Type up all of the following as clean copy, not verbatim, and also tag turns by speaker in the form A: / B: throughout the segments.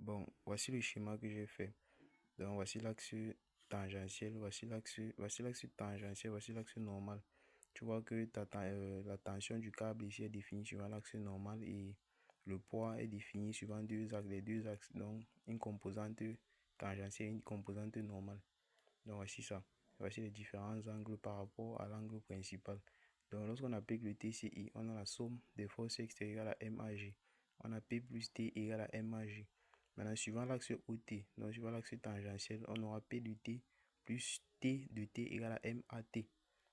A: Bon, voici le schéma que j'ai fait. Donc, voici l'axe tangentiel, voici l'axe tangentiel, voici l'axe normal. Tu vois que la tension du câble ici est définie suivant l'axe normal et le poids est défini suivant les deux axes. Donc, une composante tangentielle et une composante normale. Donc, voici ça. Voici les différents angles par rapport à l'angle principal. Donc, lorsqu'on applique le TCI, on a la somme des forces extérieures à MAG. On a P plus T égale à MAG. Maintenant, suivant l'axe OT, donc suivant l'axe tangentiel, on aura P de T plus T de T égale à MAT.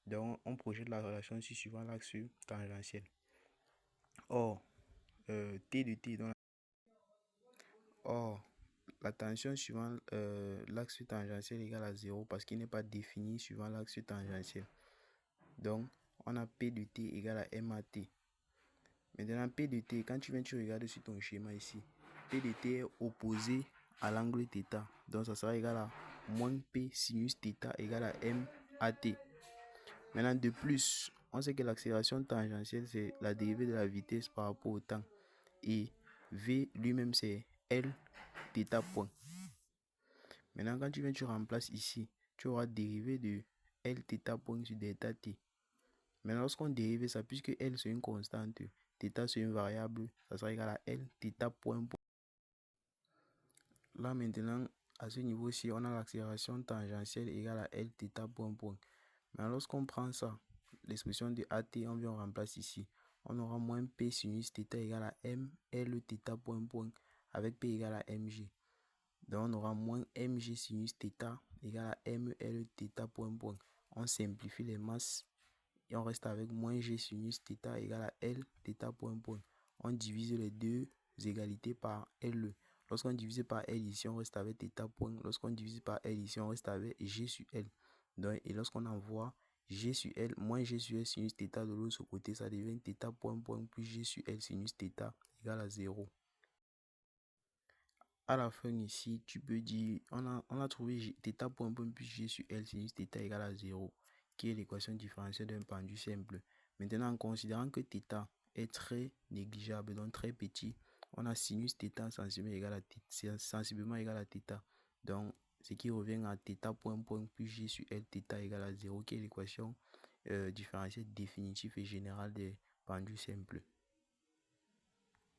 A: Donc, on projette la relation ici suivant l'axe tangentiel. Or, T de T, or, la tension suivant l'axe tangentiel égale à 0 parce qu'il n'est pas défini suivant l'axe tangentiel. Donc, on a P de T égale à MAT. Maintenant, P de T, quand tu regardes sur ton schéma ici, P de T est opposé à l'angle θ. Donc, ça sera égal à moins P sinus θ égale à MAT. Maintenant, de plus, on sait que l'accélération tangentielle, c'est la dérivée de la vitesse par rapport au temps. Et V lui-même, c'est L θ point. Maintenant, quand tu remplaces ici, tu auras dérivé de L θ point sur delta T. Maintenant, lorsqu'on dérive ça, puisque L c'est une constante, θ c'est une variable, ça sera égal à L θ point. Là maintenant, à ce niveau-ci, on a l'accélération tangentielle égale à L θ point point. Mais lorsqu'on prend ça, l'expression de AT, on vient on remplace ici. On aura moins P sinus θ égale à M L θ point point avec P égale à mg. Donc on aura moins mg sinus θ égale à M L θ point point. On simplifie les masses et on reste avec moins g sinus θ égale à L θ point point. On divise les deux égalités par L. Lorsqu'on divise par L ici, on reste avec θ point. Lorsqu'on divise par L ici, on reste avec G sur L. Donc, et lorsqu'on envoie G sur L moins G sur L sinus θ de l'autre côté, ça devient θ point point plus G sur L sinus θ égale à 0. À la fin ici, tu peux dire, on a trouvé θ point point plus G sur L sinus θ égale à 0, qui est l'équation différentielle d'un pendu simple. Maintenant, en considérant que θ est très négligeable, donc très petit, on a sinus θ sensiblement égal à θ. Donc, ce qui revient à θ point point plus G sur L θ égale à 0, qui est l'équation différentielle définitive et générale des pendus simples.